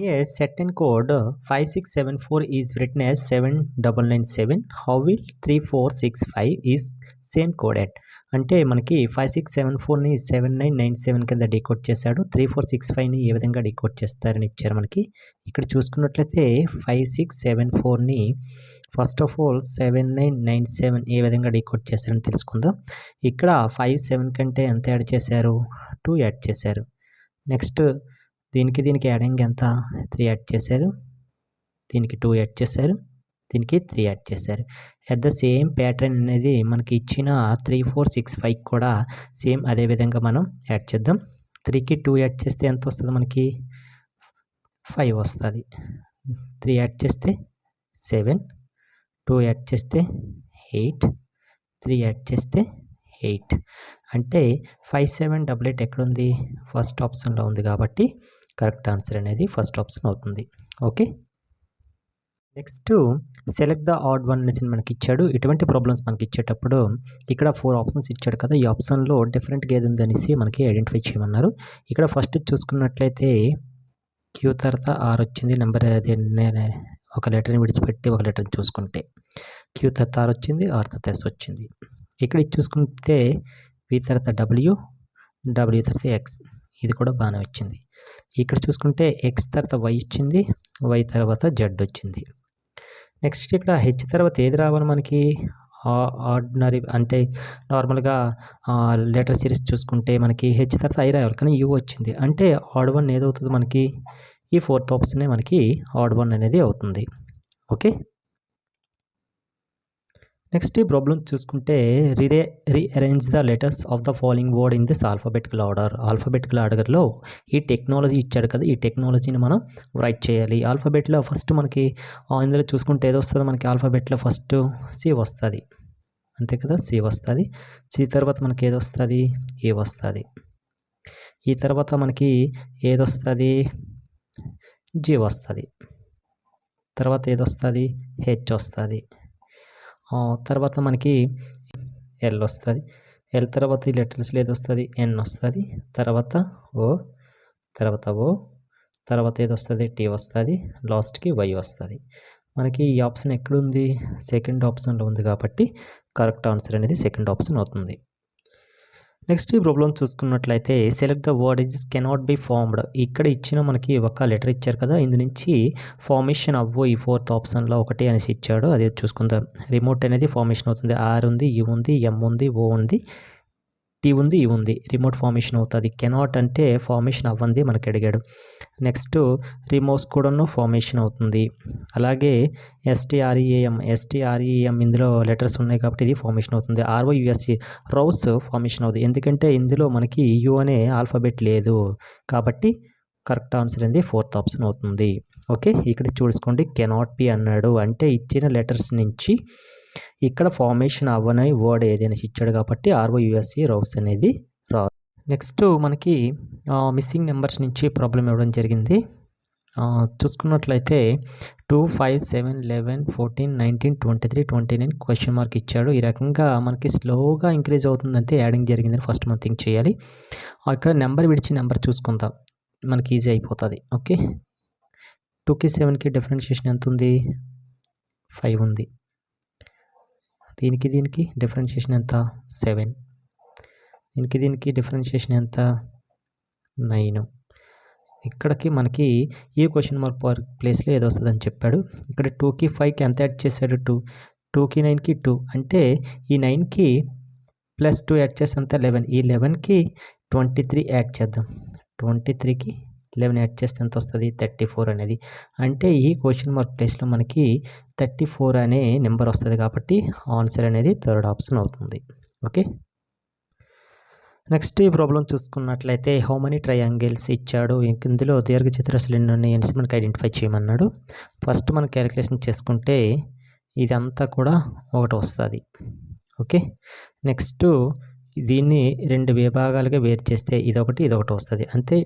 Yes, certain code 5674 is written as 7997. How will 3465 is same code at? అంటే మనకి 5674ని 7997 కింద decode చేశాడు. 3465ని ఏ విధంగా డీకోడ్ చేస్తారని ఇచ్చారు మనకి. ఇక్కడ చూసుకున్నట్లయితే 5674ని ఫస్ట్ ఆఫ్ ఆల్ 7997 ఏ విధంగా డీకోడ్ చేశారని తెలుసుకుందాం. ఇక్కడ 57 కంటే ఎంత యాడ్ చేశారు? 2 యాడ్ చేశారు. నెక్స్ట్ దీనికి యాడింగ్ ఎంత? 3 యాడ్ చేశారు. దీనికి 2 యాడ్ చేశారు. దీనికి 3 యాడ్ చేశారు. అట్ ద సేమ్ ప్యాటర్న్ అనేది మనకి ఇచ్చిన 3465 కూడా సేమ్ అదే విధంగా మనం యాడ్ చేద్దాం. 3కి 2 యాడ్ చేస్తే ఎంత వస్తుంది మనకి? 5 వస్తుంది. 3 యాడ్ చేస్తే 7, 2 యాడ్ చేస్తే 8, 3 యాడ్ చేస్తే 8. అంటే 5788 ఎక్కడుంది? ఫస్ట్ ఆప్షన్లో ఉంది కాబట్టి కరెక్ట్ ఆన్సర్ అనేది ఫస్ట్ ఆప్షన్ అవుతుంది. Okay, next select the odd one అనేసి మనకి ఇచ్చాడు. ఇటువంటి ప్రాబ్లమ్స్ మనకి ఇచ్చేటప్పుడు ఇక్కడ 4 ఆప్షన్స్ ఇచ్చాడు కదా, ఈ ఆప్షన్లో డిఫరెంట్గా ఏది ఉందనేసి మనకి ఐడెంటిఫై చేయమన్నారు. ఇక్కడ ఫస్ట్ చూసుకున్నట్లయితే క్యూ తర్వాత ఆర్ వచ్చింది. నెంబర్ అది ఒక లెటర్ని విడిచిపెట్టి ఒక లెటర్ని చూసుకుంటే క్యూ తర్వాత ఆర్ వచ్చింది, ఆర్ తర్వాత ఎస్ వచ్చింది. ఇక్కడ ఇది చూసుకుంటే వి తర్వాత డబ్ల్యూ, డబ్ల్యూ తర్వాత ఎక్స్, ఇది కూడా బాగానే వచ్చింది. ఇక్కడ చూసుకుంటే ఎక్స్ తర్వాత వై వచ్చింది, వై తర్వాత జెడ్ వచ్చింది. నెక్స్ట్ ఇక్కడ హెచ్ తర్వాత ఏది రావాలి మనకి? ఆర్డినరీ అంటే నార్మల్గా లెటర్ సిరీస్ చూసుకుంటే మనకి హెచ్ తర్వాత ఐ రావాలి, కానీ యూ వచ్చింది. అంటే ఆడ్ వన్ ఏదవుతుంది మనకి? ఈ 4th ఆప్షనే మనకి ఆడ్ వన్ అనేది అవుతుంది. ఓకే, నెక్స్ట్ ఈ ప్రాబ్లం చూసుకుంటే rearrange the letters of the following word in this alphabetical order. Alphabetical ఆర్డర్లో ఈ టెక్నాలజీ ఇచ్చాడు కదా, ఈ టెక్నాలజీని మనం రైట్ చేయాలి. ఆల్ఫాబెట్లో ఫస్ట్ మనకి ఇందులో చూసుకుంటే ఏది వస్తుంది మనకి? ఆల్ఫాబెట్లో ఫస్ట్ సి వస్తుంది, అంతే కదా, సి వస్తుంది. సి తర్వాత మనకి ఏది వస్తుంది? ఏ వస్తుంది. ఈ తర్వాత మనకి ఏది వస్తుంది? జి వస్తుంది. తర్వాత ఏది వస్తుంది? హెచ్ వస్తుంది. తర్వాత మనకి ఎల్ వస్తుంది. ఎల్ తర్వాత ఈ లెటర్స్లో ఏది వస్తుంది? ఎన్ వస్తుంది. తర్వాత ఓ, తర్వాత ఓ, తర్వాత ఏది వస్తుంది? టీ వస్తుంది. లాస్ట్కి వై వస్తుంది. మనకి ఈ ఆప్షన్ ఎక్కడుంది? సెకండ్ ఆప్షన్లో ఉంది కాబట్టి కరెక్ట్ ఆన్సర్ అనేది సెకండ్ ఆప్షన్ అవుతుంది. నెక్స్ట్ ఈ ప్రాబ్లం చూసుకున్నట్లయితే select the word is cannot be formed. ఇక్కడ ఇచ్చిన మనకి ఒక లెటర్ ఇచ్చారు కదా, ఇందు నుంచి ఫార్మేషన్ అవ్వు ఈ 4th ఆప్షన్లో ఒకటి అనేసి ఇచ్చాడు. అది చూసుకుందాం. రిమోట్ అనేది ఫార్మేషన్ అవుతుంది. ఆర్ ఉంది, యూ ఉంది, ఎం ఉంది, ఓ ఉంది, టీ ఉంది, ఈ ఉంది. రిమోట్ ఫార్మేషన్ అవుతుంది. కెనాట్ అంటే ఫార్మేషన్ అవ్వంది మనకి అడిగాడు. నెక్స్ట్ రిమోట్స్ కూడాను ఫార్మేషన్ అవుతుంది. అలాగే ఎస్టీఆర్ఈఎం ఇందులో లెటర్స్ ఉన్నాయి కాబట్టి ఇది ఫార్మేషన్ అవుతుంది. ఆర్ఓయుఎస్సి రౌస్ ఫార్మేషన్ అవుతుంది. ఎందుకంటే ఇందులో మనకి యు అనే ఆల్ఫాబెట్ లేదు కాబట్టి కరెక్ట్ ఆన్సర్ అనేది 4th ఆప్షన్ అవుతుంది. ఓకే, ఇక్కడ చూసుకోండి, కెనాట్ బి అన్నాడు అంటే ఇచ్చిన లెటర్స్ నుంచి ఇక్కడ ఫార్మేషన్ అవ్వని వర్డ్ ఏదైనా ఇచ్చాడు కాబట్టి ఆర్ఓయుఎస్సి రౌస్ అనేది రాదు. నెక్స్ట్ మనకి మిస్సింగ్ నెంబర్స్ నుంచి ప్రాబ్లం ఇవ్వడం జరిగింది. చూసుకున్నట్లయితే 2, 5, 7, 11, 14, 19, 23, 29 క్వశ్చన్ మార్క్ ఇచ్చాడు. ఈ రకంగా మనకి స్లోగా ఇంక్రీజ్ అవుతుందంటే యాడింగ్ జరిగిందని ఫస్ట్ మనం థింక్ చేయాలి. ఇక్కడ నెంబర్ విడిచి నెంబర్ చూసుకుందాం, మనకి ఈజీ అయిపోతుంది. ఓకే, 2కి 7కి డిఫరెన్షియేషన్ ఎంత ఉంది? 5 ఉంది. దీనికి డిఫరెన్షియేషన్ ఎంత? 7. దీనికి డిఫరెన్షియేషన్ ఎంత? 9. ఇక్కడికి మనకి ఈ క్వశ్చన్ మార్క్ ప్లేస్లో ఏదో వస్తుందని చెప్పాడు. ఇక్కడ 2కి 5కి ఎంత యాడ్ చేశాడు? 2. 2కి 9కి 2 అంటే ఈ 9కి ప్లస్ 2 యాడ్ చేస్తే అంత 11. ఈ 11కి 23 యాడ్ చేద్దాం. 23కి 11 యాడ్ చేస్తే ఎంత వస్తుంది? 34 అనేది. అంటే ఈ క్వశ్చన్ మార్క్ ప్లేస్లో మనకి 34 అనే నెంబర్ వస్తుంది కాబట్టి ఆన్సర్ అనేది 3rd ఆప్షన్ అవుతుంది. ఓకే, నెక్స్ట్ ఈ ప్రాబ్లం చూసుకున్నట్లయితే హౌ మెనీ ట్రయాంగిల్స్ ఇచ్చాడు. ఇందులో దీర్ఘచతురస్రాలు ఎన్ని ఉన్నాయి అనేసి మనకి ఐడెంటిఫై చేయమన్నాడు. ఫస్ట్ మనం క్యాలిక్యులేషన్ చేసుకుంటే ఇదంతా కూడా ఒకటి వస్తుంది. ఓకే, నెక్స్ట్ దీన్ని 2 విభాగాలుగా వేరు చేస్తే ఇదొకటి వస్తుంది. అంతే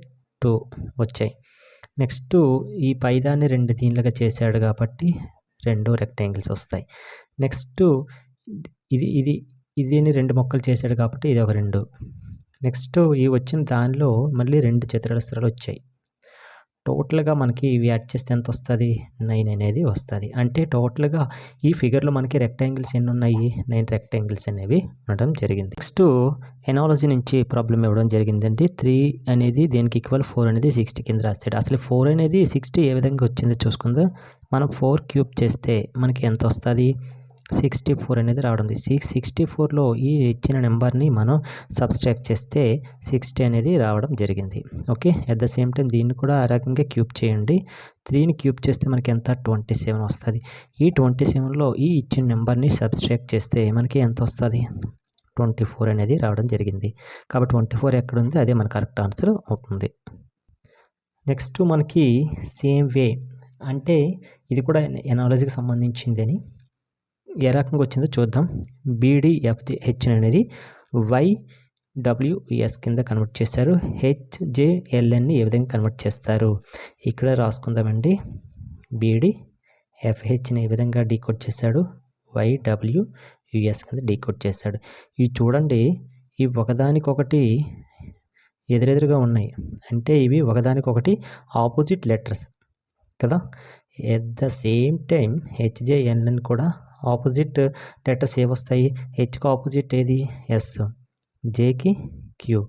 2 వచ్చాయి. నెక్స్ట్ ఈ పైదాన్ని 2 దీనిలాగా చేశాడు కాబట్టి 2 రెక్టాంగిల్స్ వస్తాయి. నెక్స్ట్ ఇదిని 2 ముక్కలు చేశాడు కాబట్టి ఇది ఒక 2. నెక్స్ట్ ఈ వచ్చిన దానిలో మళ్ళీ 2 చతురస్రాలు వచ్చాయి. టోటల్గా మనకి ఇవి యాడ్ చేస్తే ఎంత వస్తుంది 9 అనేది వస్తుంది. అంటే టోటల్గా ఈ ఫిగర్లో మనకి రెక్టాంగిల్స్ ఎన్ని ఉన్నాయి 9 రెక్టాంగిల్స్ అనేవి ఉండడం జరిగింది. నెక్స్ట్ ఎనాలజీ నుంచి ప్రాబ్లం ఇవ్వడం జరిగిందండి. 3 అనేది దేనికి ఈక్వల్ 4 అనేది 60 కింద రాస్తాడు. అసలు 4 అనేది 60 ఏ విధంగా వచ్చిందో చూసుకుందాం. మనం 4 క్యూబ్ చేస్తే మనకి ఎంత వస్తుంది 64 అనేది రావడం. 64లో ఈ ఇచ్చిన నెంబర్ని మనం సబ్స్ట్రాక్ట్ చేస్తే 60 అనేది రావడం జరిగింది. Okay, at the same time దీన్ని కూడా ఆ రకంగా క్యూబ్ చేయండి. 3ని క్యూబ్ చేస్తే మనకి ఎంత 27 వస్తుంది. ఈ 27లో ఈ ఇచ్చిన నెంబర్ని సబ్స్ట్రాక్ట్ చేస్తే మనకి ఎంత వస్తుంది 24 అనేది రావడం జరిగింది. కాబట్టి 24 ఎక్కడుంది అదే మన కరెక్ట్ ఆన్సర్ అవుతుంది. నెక్స్ట్ మనకి సేమ్ వే అంటే ఇది కూడా ఎనాలజీకి సంబంధించిందని ఏ రకంగా వచ్చిందో చూద్దాం. BDFH అనేది YWS కింద కన్వర్ట్ చేశారు. HJLNని ఏ విధంగా కన్వర్ట్ చేస్తారు ఇక్కడ రాసుకుందామండి. BDFHని ఏ విధంగా డీకోడ్ చేశాడు YWS కింద డీకోడ్ చేశాడు. ఇవి చూడండి, ఇవి ఒకదానికొకటి ఎదురెదురుగా ఉన్నాయి. అంటే ఇవి ఒకదానికొకటి ఆపోజిట్ లెటర్స్ కదా. At the same time HJLN కూడా ఆపోజిట్ లెటర్స్ ఏవొస్తాయి. హెచ్కి ఆపోజిట్ ఏది ఎస్, జేకి క్యూ,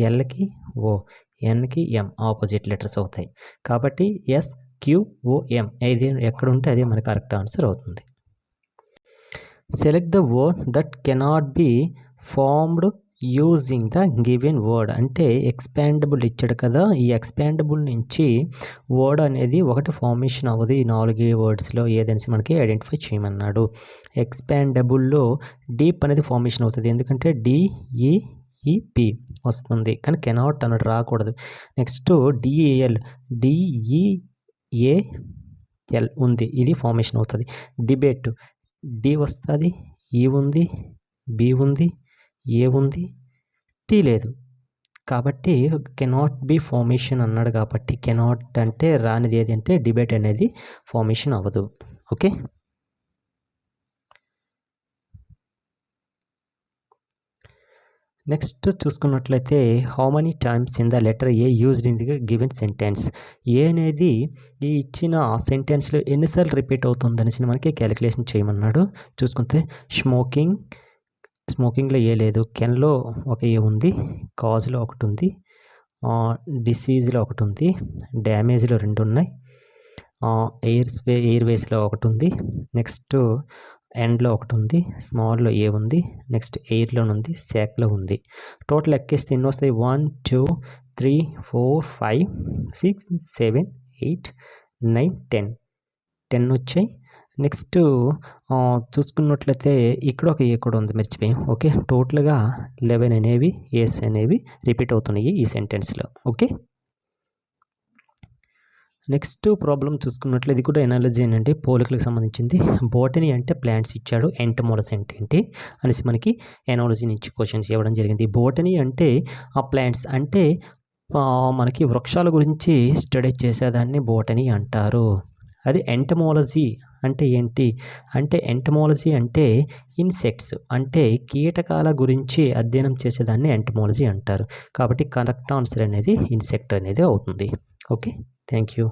ఎల్కి ఓ, ఎన్కి ఎం ఆపోజిట్ లెటర్స్ అవుతాయి. కాబట్టి SQOM ఇది ఎక్కడ ఉంటే అదే మన కరెక్ట్ ఆన్సర్ అవుతుంది. Select the word that cannot be formed using the given word. అంటే ఎక్స్పాండబుల్ ఇచ్చాడు కదా, ఈ ఎక్స్పాండబుల్ నుంచి వర్డ్ అనేది ఒకటి ఫార్మేషన్ అవ్వదు. ఈ 4 వర్డ్స్లో ఏదైనా మనకి ఐడెంటిఫై చేయమన్నాడు. ఎక్స్పాండబుల్లో డీప్ అనేది ఫార్మేషన్ అవుతుంది, ఎందుకంటే DEEP వస్తుంది, కానీ కెనాట్ అన్నట్టు రాకూడదు. నెక్స్ట్ DEAL ఉంది, ఇది ఫార్మేషన్ అవుతుంది. డిబేట్ D వస్తుంది, E ఉంది, B ఉంది, ఏ ఉంది, టీ లేదు. కాబట్టి కెనాట్ బి ఫార్మేషన్ అన్నాడు. కాబట్టి కెనాట్ అంటే రానిది ఏది అంటే డిబేట్ అనేది ఫార్మేషన్ అవ్వదు. ఓకే, నెక్స్ట్ చూసుకున్నట్లయితే how many times in the letter A used in the given sentence. A అనేది ఈ ఇచ్చిన సెంటెన్స్లో ఎన్నిసార్లు రిపీట్ అవుతుంది అనేసి మనకి క్యాలిక్యులేషన్ చేయమన్నాడు. చూసుకుంటే స్మోకింగ్లో ఏ లేదు, కెన్లో ఒక ఏ ఉంది, కాజ్లో ఒకటి ఉంది, డిసీజ్లో ఒకటి ఉంది, డ్యామేజ్లో 2 ఉన్నాయి, ఎయిర్వేస్లో ఒకటి ఉంది, నెక్స్ట్ ఎండ్లో ఒకటి ఉంది, స్మాల్లో ఏ ఉంది, నెక్స్ట్ ఎయిర్లో ఉంది, శాక్లో ఉంది. టోటల్ ఎక్కేస్తే ఎన్ని వస్తాయి 1 2 3 4 5 6 7 8 9 10 వచ్చాయి. నెక్స్ట్ చూసుకున్నట్లయితే ఇక్కడ ఒక ఏ కూడా ఉంది, మర్చిపోయాం. ఓకే, టోటల్గా 11 అనేవి ఏస్ అనేవి రిపీట్ అవుతున్నాయి ఈ సెంటెన్స్లో. ఓకే, నెక్స్ట్ ప్రాబ్లం చూసుకున్నట్లు ఇది కూడా ఎనాలజీ అండి, పోలికలకు సంబంధించింది. బోటనీ అంటే ప్లాంట్స్ ఇచ్చాడు, ఎంటమోలజీ అంటే ఏంటి అనేసి మనకి ఎనాలజీ నుంచి క్వశ్చన్స్ ఇవ్వడం జరిగింది. బోటనీ అంటే ఆ ప్లాంట్స్ అంటే మనకి వృక్షాల గురించి స్టడీ చేసేదాన్ని బోటనీ అంటారు. అది ఎంటమోలజీ అంటే ఏంటి అంటే ఎంటమోలజీ అంటే ఇన్సెక్ట్స్ అంటే కీటకాల గురించి అధ్యయనం చేసేదాన్ని ఎంటమోలజీ అంటారు. కాబట్టి కరెక్ట్ ఆన్సర్ అనేది ఇన్సెక్ట్ అనేది అవుతుంది. Okay, thank you.